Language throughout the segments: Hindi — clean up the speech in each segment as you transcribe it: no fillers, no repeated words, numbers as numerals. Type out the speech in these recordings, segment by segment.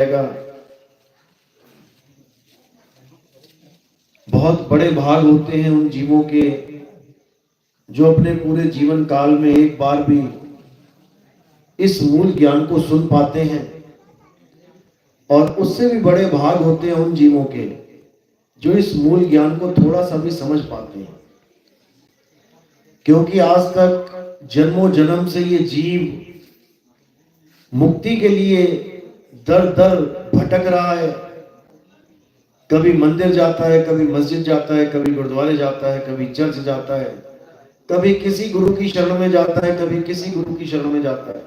जाएगा। बहुत बड़े भाग होते हैं उन जीवों के जो अपने पूरे जीवन काल में एक बार भी इस मूल ज्ञान को सुन पाते हैं, और उससे भी बड़े भाग होते हैं उन जीवों के जो इस मूल ज्ञान को थोड़ा सा भी समझ पाते हैं। क्योंकि आज तक जन्मों जन्म से ये जीव मुक्ति के लिए दर दर भटक रहा है। कभी मंदिर जाता है, कभी मस्जिद जाता है, कभी गुरुद्वारे जाता है, कभी चर्च जाता है, कभी किसी गुरु की शरण में जाता है, कभी किसी गुरु की शरण में जाता है,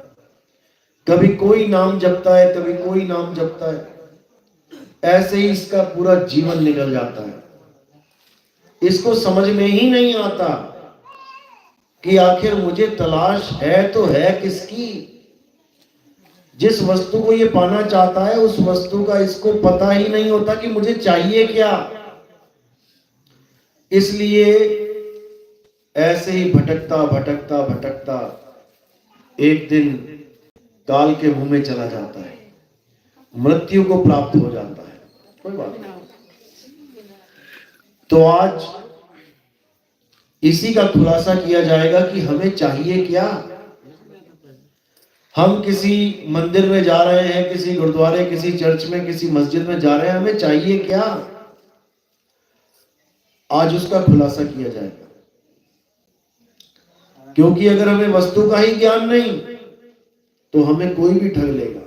कभी कोई नाम जपता है, कभी कोई नाम जपता है। ऐसे ही इसका पूरा जीवन निकल जाता है। इसको समझ में ही नहीं आता कि आखिर मुझे तलाश है तो है किसकी। जिस वस्तु को ये पाना चाहता है उस वस्तु का इसको पता ही नहीं होता कि मुझे चाहिए क्या। इसलिए ऐसे ही भटकता भटकता भटकता एक दिन काल के मुंह में चला जाता है, मृत्यु को प्राप्त हो जाता है। कोई बात नहीं। तो आज इसी का खुलासा किया जाएगा कि हमें चाहिए क्या। हम किसी मंदिर में जा रहे हैं, किसी गुरुद्वारे, किसी चर्च में, किसी मस्जिद में जा रहे हैं, हमें चाहिए क्या, आज उसका खुलासा किया जाएगा। क्योंकि अगर हमें वस्तु का ही ज्ञान नहीं तो हमें कोई भी ठग लेगा।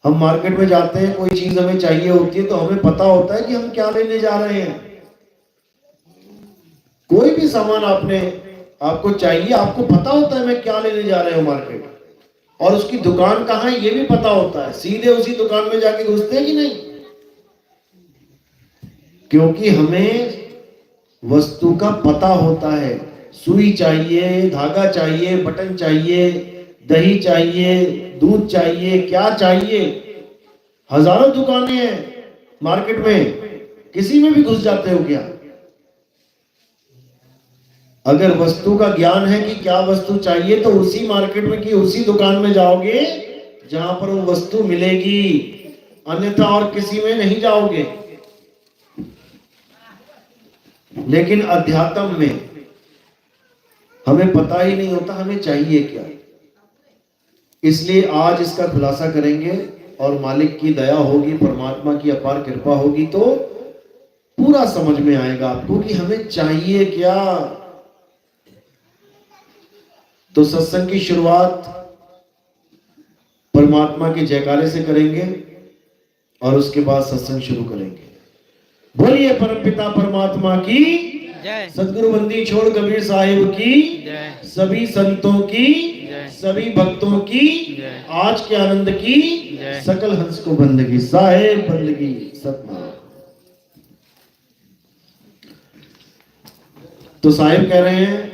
हम मार्केट में जाते हैं, कोई चीज हमें चाहिए होती है तो हमें पता होता है कि हम क्या लेने जा रहे हैं। कोई भी सामान आपको चाहिए, आपको पता होता है मैं क्या लेने जा रहे हूं मार्केट, और उसकी दुकान कहां है ये भी पता होता है। सीधे उसी दुकान में जाके घुसते हैं कि नहीं? क्योंकि हमें वस्तु का पता होता है। सुई चाहिए, धागा चाहिए, बटन चाहिए, दही चाहिए, दूध चाहिए, क्या चाहिए। हजारों दुकानें हैं मार्केट में, किसी में भी घुस जाते हो क्या? अगर वस्तु का ज्ञान है कि क्या वस्तु चाहिए तो उसी मार्केट में कि उसी दुकान में जाओगे जहां पर वो वस्तु मिलेगी, अन्यथा और किसी में नहीं जाओगे। लेकिन अध्यात्म में हमें पता ही नहीं होता हमें चाहिए क्या। इसलिए आज इसका खुलासा करेंगे और मालिक की दया होगी, परमात्मा की अपार कृपा होगी तो पूरा समझ में आएगा आपको कि हमें चाहिए क्या। तो सत्संग की शुरुआत परमात्मा के जयकारे से करेंगे और उसके बाद सत्संग शुरू करेंगे। बोलिए परमपिता परमात्मा की जय, सदगुरु बंदी छोड़ कबीर साहिब की जय, सभी संतों की जय, सभी भक्तों की जय, आज के आनंद की जय, सकल हंस को बंदगी साहेब बंदगी सतनाम। तो साहिब कह रहे हैं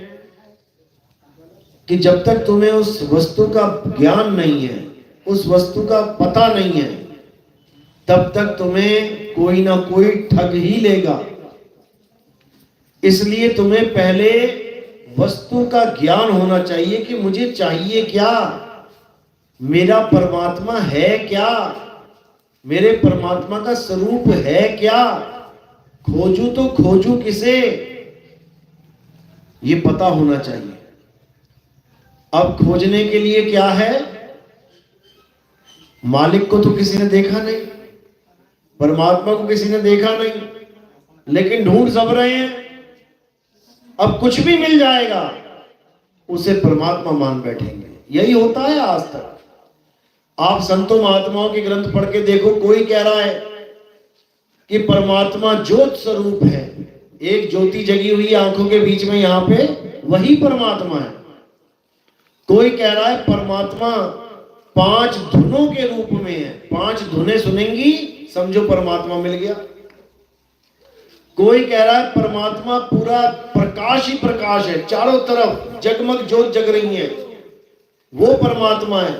कि जब तक तुम्हें उस वस्तु का ज्ञान नहीं है, उस वस्तु का पता नहीं है, तब तक तुम्हें कोई ना कोई ठग ही लेगा। इसलिए तुम्हें पहले वस्तु का ज्ञान होना चाहिए कि मुझे चाहिए क्या, मेरा परमात्मा है क्या, मेरे परमात्मा का स्वरूप है क्या, खोजूं तो खोजूं किसे, ये पता होना चाहिए। अब खोजने के लिए क्या है? मालिक को तो किसी ने देखा नहीं, परमात्मा को किसी ने देखा नहीं, लेकिन ढूंढ सब रहे हैं। अब कुछ भी मिल जाएगा उसे परमात्मा मान बैठेंगे। यही होता है आज तक। आप संतों महात्माओं के ग्रंथ पढ़ के देखो, कोई कह रहा है कि परमात्मा ज्योत स्वरूप है, एक ज्योति जगी हुई है आंखों के बीच में, यहां पे वही परमात्मा है। कोई कह रहा है परमात्मा 5 धुनों के रूप में है, 5 धुनें सुनेंगी समझो परमात्मा मिल गया। कोई कह रहा है परमात्मा पूरा प्रकाश ही प्रकाश है, चारों तरफ जगमग ज्योत जग रही है, वो परमात्मा है।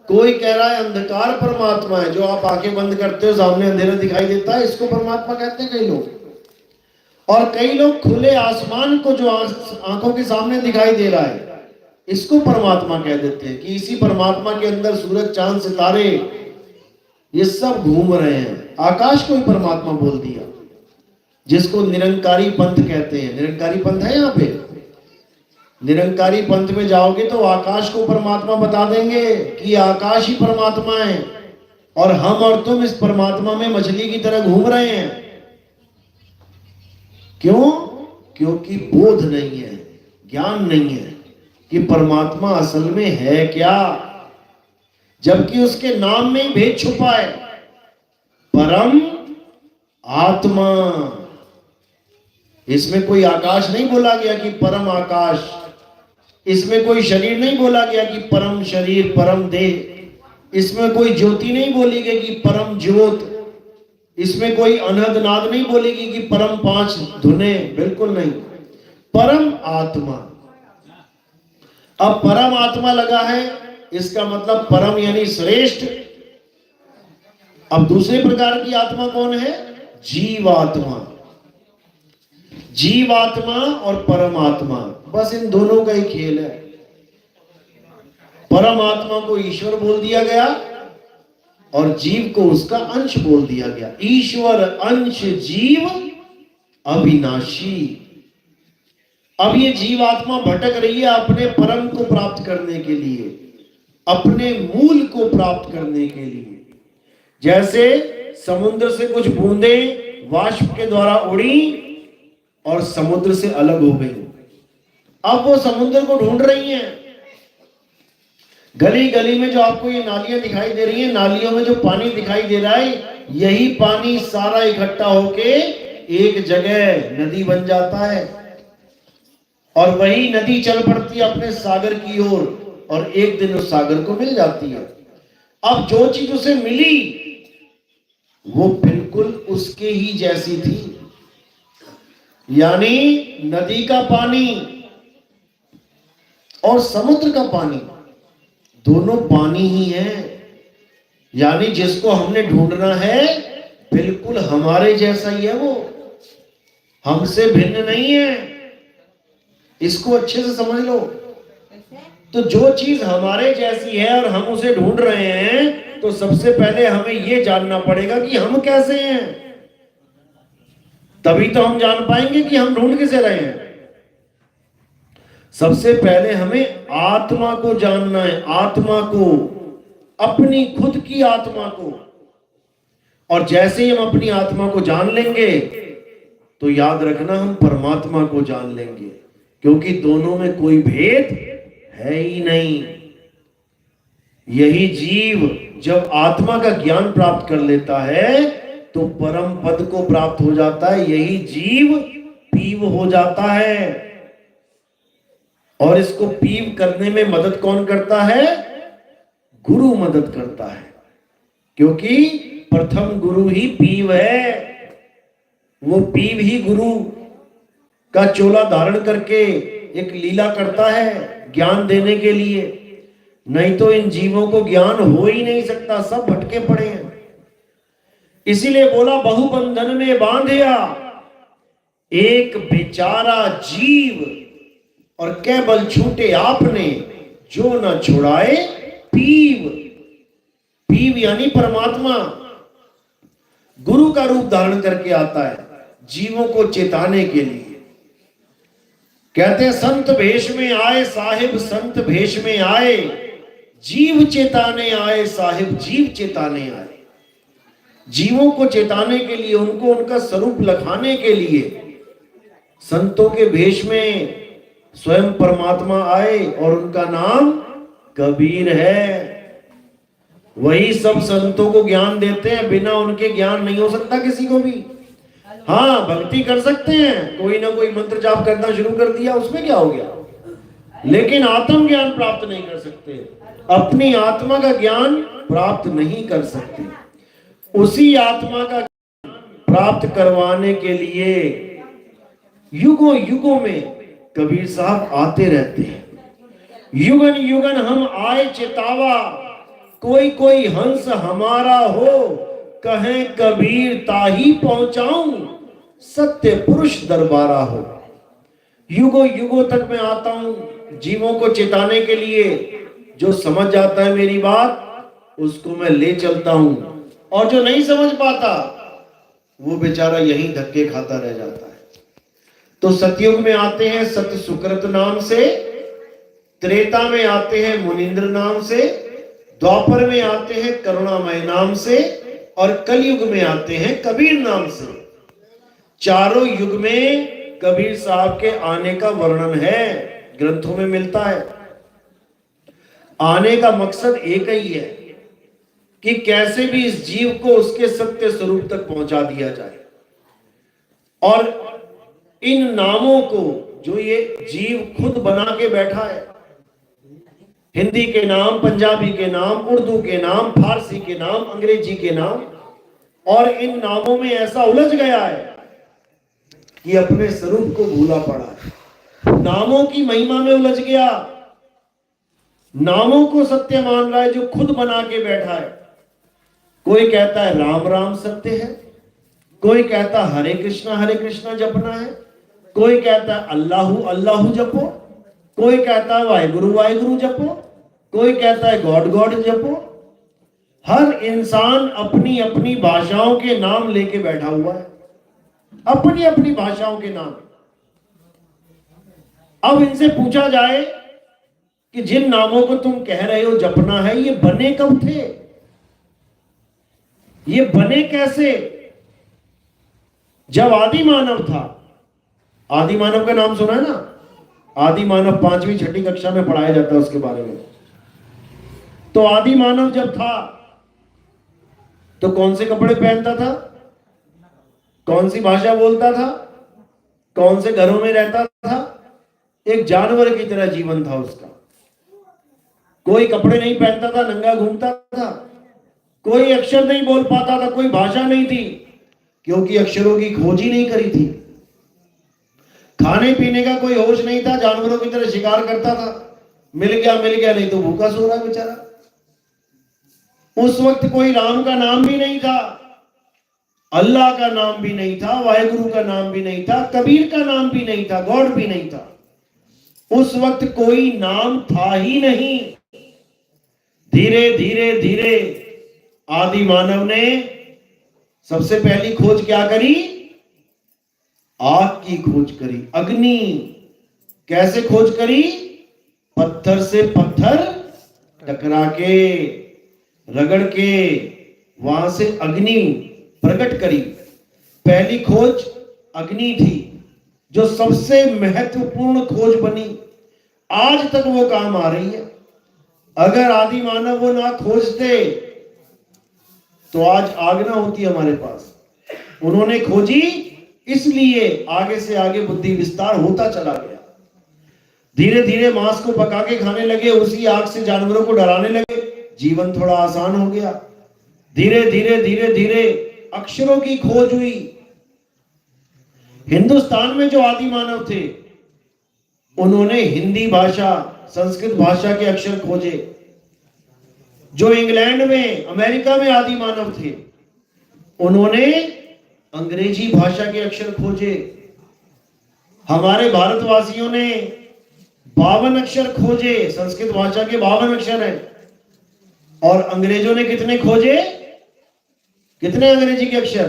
कोई कह रहा है अंधकार परमात्मा है, जो आप आंखें बंद करते हो सामने अंधेरा दिखाई देता है, इसको परमात्मा कहते हैं कई लोग। और कई लोग खुले आसमान को जो आंखों के सामने दिखाई दे रहा है, इसको परमात्मा कह देते हैं कि इसी परमात्मा के अंदर सूरज चांद सितारे ये सब घूम रहे हैं। आकाश को ही परमात्मा बोल दिया, जिसको निरंकारी पंथ कहते हैं। निरंकारी पंथ है यहाँ पे। निरंकारी पंथ में जाओगे तो आकाश को परमात्मा बता देंगे कि आकाश ही परमात्मा है, और हम और तुम इस परमात्मा में मछली की तरह घूम रहे हैं। क्यों? क्योंकि बोध नहीं है, ज्ञान नहीं है कि परमात्मा असल में है क्या, जबकि उसके नाम में ही भेद छुपा है। परम आत्मा, इसमें कोई आकाश नहीं बोला गया कि परम आकाश, इसमें कोई शरीर नहीं बोला गया कि परम शरीर परम देह, इसमें कोई ज्योति नहीं बोली गई कि परम ज्योत, इसमें कोई अनहद नाद नहीं बोलेगी कि परम पांच धुने, बिल्कुल नहीं। परम आत्मा। अब परम आत्मा लगा है, इसका मतलब परम यानी श्रेष्ठ। अब दूसरे प्रकार की आत्मा कौन है? जीवात्मा। जीवात्मा और परमात्मा, बस इन दोनों का ही खेल है। परमात्मा को ईश्वर बोल दिया गया और जीव को उसका अंश बोल दिया गया। ईश्वर अंश जीव अविनाशी। अब ये जीवात्मा भटक रही है अपने परम को प्राप्त करने के लिए, अपने मूल को प्राप्त करने के लिए। जैसे समुद्र से कुछ बूंदें वाष्प के द्वारा उड़ी और समुद्र से अलग हो गई। अब वो समुद्र को ढूंढ रही हैं। गली गली में जो आपको ये नालियां दिखाई दे रही हैं, नालियों में जो पानी दिखाई दे रहा है, यही पानी सारा इकट्ठा होके एक जगह नदी बन जाता है, और वही नदी चल पड़ती है अपने सागर की ओर, और एक दिन उस सागर को मिल जाती है। अब जो चीज उसे मिली वो बिल्कुल उसके ही जैसी थी, यानी नदी का पानी और समुद्र का पानी दोनों पानी ही है। यानी जिसको हमने ढूंढना है बिल्कुल हमारे जैसा ही है, वो हमसे भिन्न नहीं है। इसको अच्छे से समझ लो। तो जो चीज हमारे जैसी है और हम उसे ढूंढ रहे हैं, तो सबसे पहले हमें यह जानना पड़ेगा कि हम कैसे हैं, तभी तो हम जान पाएंगे कि हम ढूंढ किसे रहे हैं। सबसे पहले हमें आत्मा को जानना है, आत्मा को, अपनी खुद की आत्मा को। और जैसे ही हम अपनी आत्मा को जान लेंगे तो याद रखना हम परमात्मा को जान लेंगे, क्योंकि दोनों में कोई भेद है ही नहीं। यही जीव जब आत्मा का ज्ञान प्राप्त कर लेता है तो परम पद को प्राप्त हो जाता है। यही जीव पीव हो जाता है। और इसको पीव करने में मदद कौन करता है? गुरु मदद करता है, क्योंकि प्रथम गुरु ही पीव है। वो पीव ही गुरु का चोला धारण करके एक लीला करता है ज्ञान देने के लिए, नहीं तो इन जीवों को ज्ञान हो ही नहीं सकता, सब भटके पड़े हैं। इसीलिए बोला बहुबंधन में बांधिया एक बेचारा जीव, और केवल छूटे आपने जो न छुड़ाए पीव। पीव यानी परमात्मा गुरु का रूप धारण करके आता है जीवों को चेताने के लिए। कहते हैं संत भेष में आए साहिब, संत भेष में आए, जीव चेताने आए साहिब, जीव चेताने आए। जीवों को चेताने के लिए, उनको उनका स्वरूप लखाने के लिए संतों के भेष में स्वयं परमात्मा आए, और उनका नाम कबीर है। वही सब संतों को ज्ञान देते हैं, बिना उनके ज्ञान नहीं हो सकता किसी को भी। हाँ, भक्ति कर सकते हैं, कोई ना कोई मंत्र जाप करना शुरू कर दिया, उसमें क्या हो गया, लेकिन आत्म ज्ञान प्राप्त नहीं कर सकते, अपनी आत्मा का ज्ञान प्राप्त नहीं कर सकते। उसी आत्मा का प्राप्त करवाने के लिए युगों युगों में कबीर साहब आते रहते हैं। युगन युगन हम आए चितावा, कोई कोई हंस हमारा हो, कहें कबीर ताही पहुंचाऊं, सत्य पुरुष दरबारा हो। युगों युगों तक मैं आता हूं जीवों को चेताने के लिए। जो समझ जाता है मेरी बात उसको मैं ले चलता हूं, और जो नहीं समझ पाता वो बेचारा यहीं धक्के खाता रह जाता है। तो सतयुग में आते हैं सत्य सुकृत नाम से, त्रेता में आते हैं मुनीन्द्र नाम से, द्वापर में आते हैं करुणामय नाम से, और कलयुग में आते हैं कबीर नाम से। चारों युग में कबीर साहब के आने का वर्णन है, ग्रंथों में मिलता है। आने का मकसद एक ही है कि कैसे भी इस जीव को उसके सत्य स्वरूप तक पहुंचा दिया जाए। और इन नामों को जो ये जीव खुद बना के बैठा है, हिंदी के नाम, पंजाबी के नाम, उर्दू के नाम, फारसी के नाम, अंग्रेजी के नाम, और इन नामों में ऐसा उलझ गया है कि अपने स्वरूप को भूला पड़ा है। नामों की महिमा में उलझ गया, नामों को सत्य मान रहा है जो खुद बना के बैठा है। कोई कहता है राम राम सत्य है, कोई कहता है हरे कृष्णा जपना है, कोई कहता है अल्लाहु अल्लाहु जपो, कोई कहता है वाहिगुरु जपो, कोई कहता है गॉड गॉड जपो। हर इंसान अपनी अपनी भाषाओं के नाम लेके बैठा हुआ है, अपनी अपनी भाषाओं के नाम। अब इनसे पूछा जाए कि जिन नामों को तुम कह रहे हो जपना है, ये बने कब थे, ये बने कैसे? जब आदि मानव था। आदि मानव का नाम सुना है ना? आदि मानव 5वीं 6ठी कक्षा में पढ़ाया जाता है उसके बारे में। तो आदि मानव जब था तो कौन से कपड़े पहनता था, कौन सी भाषा बोलता था, कौन से घरों में रहता था? एक जानवर की तरह जीवन था उसका। कोई कपड़े नहीं पहनता था, नंगा घूमता था, कोई अक्षर नहीं बोल पाता था, कोई भाषा नहीं थी, क्योंकि अक्षरों की खोज ही नहीं करी थी। खाने पीने का कोई होश नहीं था, जानवरों की तरह शिकार करता था, मिल गया नहीं तो भूखा सो रहा बेचारा। उस वक्त कोई राम का नाम भी नहीं था, अल्लाह का नाम भी नहीं था, वाहिगुरु का नाम भी नहीं था, कबीर का नाम भी नहीं था, गॉड भी नहीं था। उस वक्त कोई नाम था ही नहीं। धीरे धीरे धीरे आदि मानव ने सबसे पहली खोज क्या करी? आग की खोज करी, अग्नि। कैसे खोज करी? पत्थर से पत्थर टकरा के, रगड़ के, वहां से अग्नि प्रकट करी। पहली खोज अग्नि थी, जो सबसे महत्वपूर्ण खोज बनी। आज तक वो काम आ रही है। अगर आदि मानव वो ना खोजते तो आज आग ना होती हमारे पास। उन्होंने खोजी, इसलिए आगे से आगे बुद्धि विस्तार होता चला गया। धीरे धीरे मांस को पका के खाने लगे, उसी आग से जानवरों को डराने लगे, जीवन थोड़ा आसान हो गया। धीरे धीरे धीरे धीरे अक्षरों की खोज हुई। हिंदुस्तान में जो आदि मानव थे उन्होंने हिंदी भाषा, संस्कृत भाषा के अक्षर खोजे। जो इंग्लैंड में, अमेरिका में आदि मानव थे उन्होंने अंग्रेजी भाषा के अक्षर खोजे। हमारे भारतवासियों ने 52 अक्षर खोजे, संस्कृत भाषा के 52 अक्षर हैं। और अंग्रेजों ने कितने खोजे? कितने अंग्रेजी के अक्षर?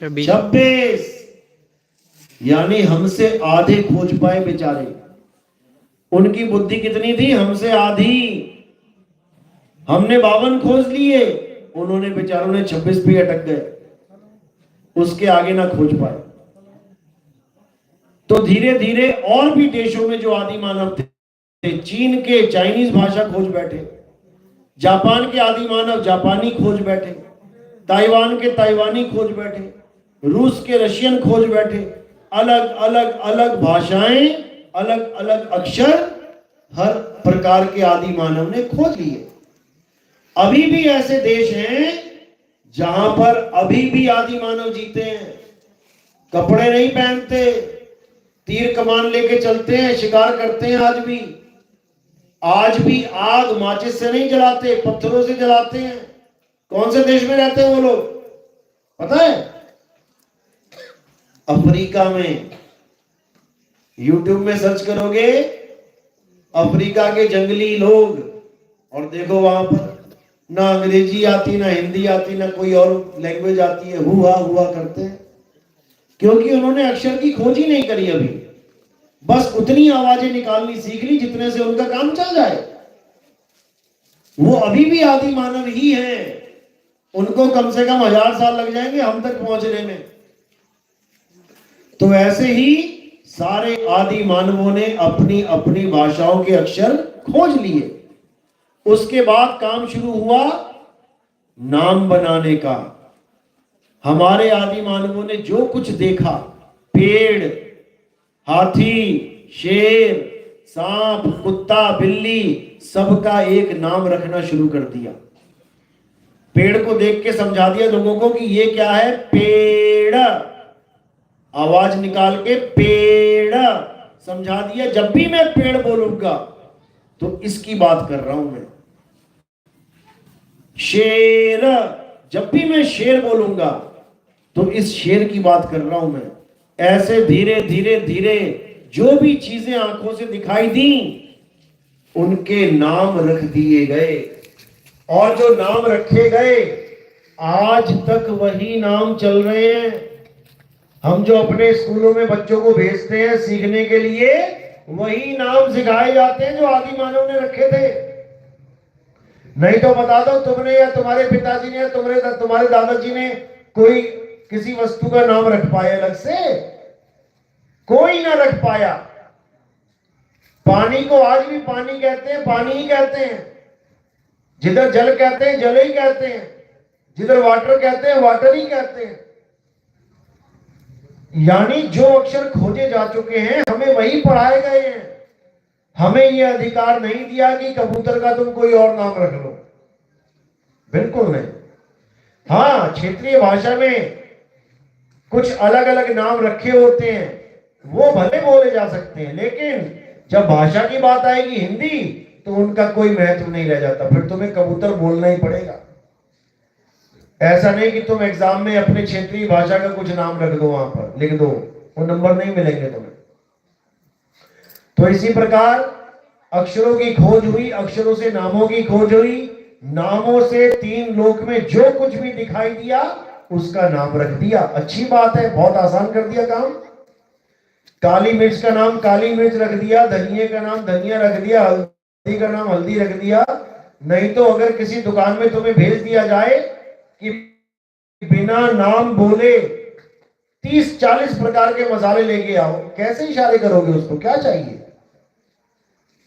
26। यानी हमसे आधे खोज पाए बेचारे। उनकी बुद्धि कितनी थी? हमसे आधी। हमने 52 खोज लिए, उन्होंने बेचारों ने 26 पे अटक गए, उसके आगे ना खोज पाए। तो धीरे धीरे और भी देशों में जो आदि मानव थे, चीन के चाइनीज भाषा खोज बैठे, जापान के आदि मानव जापानी खोज बैठे, ताइवान के ताइवानी खोज बैठे, रूस के रशियन खोज बैठे। अलग अलग अलग भाषाएं, अलग अलग अक्षर, हर प्रकार के आदि मानव ने खोज लिए। अभी भी ऐसे देश हैं जहां पर अभी भी आदि मानव जीते हैं। कपड़े नहीं पहनते, तीर कमान लेके चलते हैं, शिकार करते हैं। आज भी आग माचिस से नहीं जलाते, पत्थरों से जलाते हैं। कौन से देश में रहते हैं वो लोग पता है? अफ्रीका में। यूट्यूब में सर्च करोगे अफ्रीका के जंगली लोग, और देखो वहां पर ना अंग्रेजी आती, ना हिंदी आती, ना कोई और लैंग्वेज आती है, हुआ करते हैं, क्योंकि उन्होंने अक्षर की खोज ही नहीं करी अभी। बस उतनी आवाजें निकालनी सीख ली जितने से उनका काम चल जाए। वो अभी भी आदि मानव ही हैं, उनको कम से कम 1000 साल लग जाएंगे हम तक पहुंचने में। तो ऐसे ही सारे आदि मानवों ने अपनी अपनी भाषाओं के अक्षर खोज लिए। उसके बाद काम शुरू हुआ नाम बनाने का। हमारे आदि मानवों ने जो कुछ देखा, पेड़, हाथी, शेर, सांप, कुत्ता, बिल्ली, सबका एक नाम रखना शुरू कर दिया। पेड़ को देख के समझा दिया लोगों को कि ये क्या है, पेड़, आवाज निकाल के पेड़ समझा दिया। जब भी मैं पेड़ बोलूंगा तो इसकी बात कर रहा हूं मैं। शेर, जब भी मैं शेर बोलूंगा तो इस शेर की बात कर रहा हूं मैं। ऐसे धीरे धीरे धीरे जो भी चीजें आंखों से दिखाई दी उनके नाम रख दिए गए, और जो नाम रखे गए आज तक वही नाम चल रहे हैं। हम जो अपने स्कूलों में बच्चों को भेजते हैं सीखने के लिए, वही नाम सिखाए जाते हैं जो आदि मानव ने रखे थे। नहीं तो बता दो, तुमने या तुम्हारे पिताजी ने या तुम्हारे दादाजी ने कोई किसी वस्तु का नाम रख पाया अलग से? कोई ना रख पाया। पानी को आज भी पानी कहते हैं, पानी ही कहते हैं। जिधर जल कहते हैं जल ही कहते हैं, जिधर वाटर कहते हैं वाटर ही कहते हैं। यानी जो अक्षर खोजे जा चुके हैं हमें वही पढ़ाए गए हैं। हमें यह अधिकार नहीं दिया कि कबूतर का तुम कोई और नाम रख लो, बिल्कुल नहीं। हाँ, क्षेत्रीय भाषा में कुछ अलग अलग नाम रखे होते हैं, वो भले बोले जा सकते हैं, लेकिन जब भाषा की बात आएगी हिंदी तो उनका कोई महत्व नहीं रह जाता। फिर तुम्हें कबूतर बोलना ही पड़ेगा। ऐसा नहीं कि तुम एग्जाम में अपने क्षेत्रीय भाषा का कुछ नाम रख दो, वहां पर लिख दो, वो नंबर नहीं मिलेंगे तुम्हें। तो इसी प्रकार अक्षरों की खोज हुई, अक्षरों से नामों की खोज हुई। नामों से 3 लोक में जो कुछ भी दिखाई दिया उसका नाम रख दिया। अच्छी बात है, बहुत आसान कर दिया काम। काली मिर्च का नाम काली मिर्च रख दिया, धनिये का नाम धनिया रख दिया, हल्दी का नाम हल्दी रख दिया। नहीं तो अगर किसी दुकान में तुम्हें भेज दिया जाए कि बिना नाम बोले 30-40 प्रकार के मसाले लेके आओ, कैसे इशारे करोगे उसको? क्या चाहिए?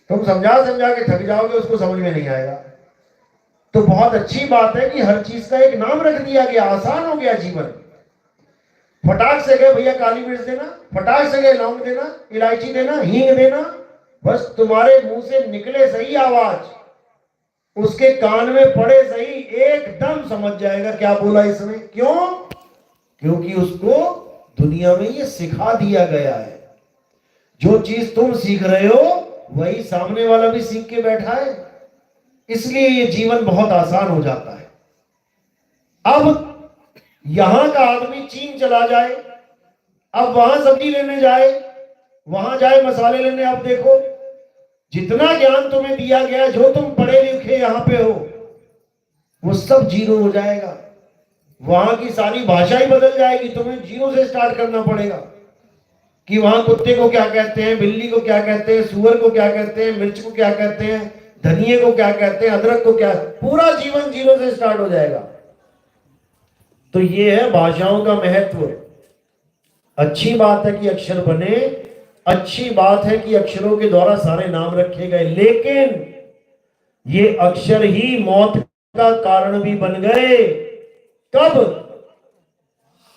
तुम समझा समझा के थक जाओगे, उसको समझ में नहीं आएगा। तो बहुत अच्छी बात है कि हर चीज का एक नाम रख दिया गया, आसान हो गया जीवन। फटाक से गए भैया काली मिर्च देना, फटाक से गए लौंग देना, इलायची देना, हींग देना, बस तुम्हारे मुंह से निकले सही आवाज, उसके कान में पड़े सही, एकदम समझ जाएगा क्या बोला इसने। क्यों? क्योंकि उसको दुनिया में ये सिखा दिया गया है। जो चीज तुम सीख रहे हो वही सामने वाला भी सीख के बैठा है, इसलिए ये जीवन बहुत आसान हो जाता है। अब यहां का आदमी चीन चला जाए, अब वहां सब्जी लेने जाए, वहां जाए मसाले लेने, अब देखो जितना ज्ञान तुम्हें दिया गया, जो तुम पढ़े लिखे यहां पे हो, वो सब जीरो हो जाएगा। वहां की सारी भाषा ही बदल जाएगी, तुम्हें जीरो से स्टार्ट करना पड़ेगा कि वहां कुत्ते को क्या कहते हैं, बिल्ली को क्या कहते हैं, सुअर को क्या कहते हैं, मिर्च को क्या कहते हैं, धनिये को क्या कहते हैं, अदरक को क्या, पूरा जीवन जीरो से स्टार्ट हो जाएगा। तो ये है भाषाओं का महत्व। अच्छी बात है कि अक्षर बने, अच्छी बात है कि अक्षरों के द्वारा सारे नाम रखे गए, लेकिन ये अक्षर ही मौत का कारण भी बन गए। कब?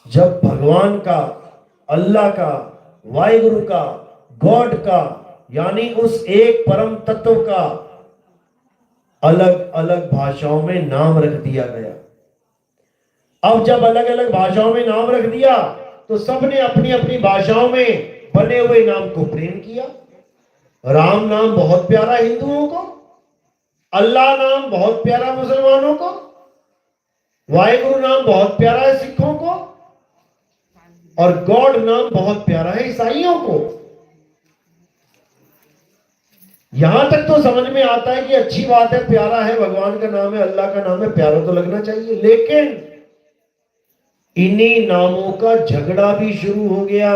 जब भगवान का, अल्लाह का, वाहिगुरु का, गॉड का, यानी उस एक परम तत्व का अलग अलग भाषाओं में नाम रख दिया गया। अब जब अलग अलग भाषाओं में नाम रख दिया तो सबने अपनी अपनी भाषाओं में बने हुए नाम को प्रेम किया। राम नाम बहुत प्यारा हिंदुओं को, अल्लाह नाम बहुत प्यारा मुसलमानों को, वाहिगुरु नाम बहुत प्यारा है सिखों को, और गॉड नाम बहुत प्यारा है ईसाइयों को। यहां तक तो समझ में आता है कि अच्छी बात है, प्यारा है, भगवान का नाम है, अल्लाह का नाम है, प्यारा तो लगना चाहिए। लेकिन इन्हीं नामों का झगड़ा भी शुरू हो गया।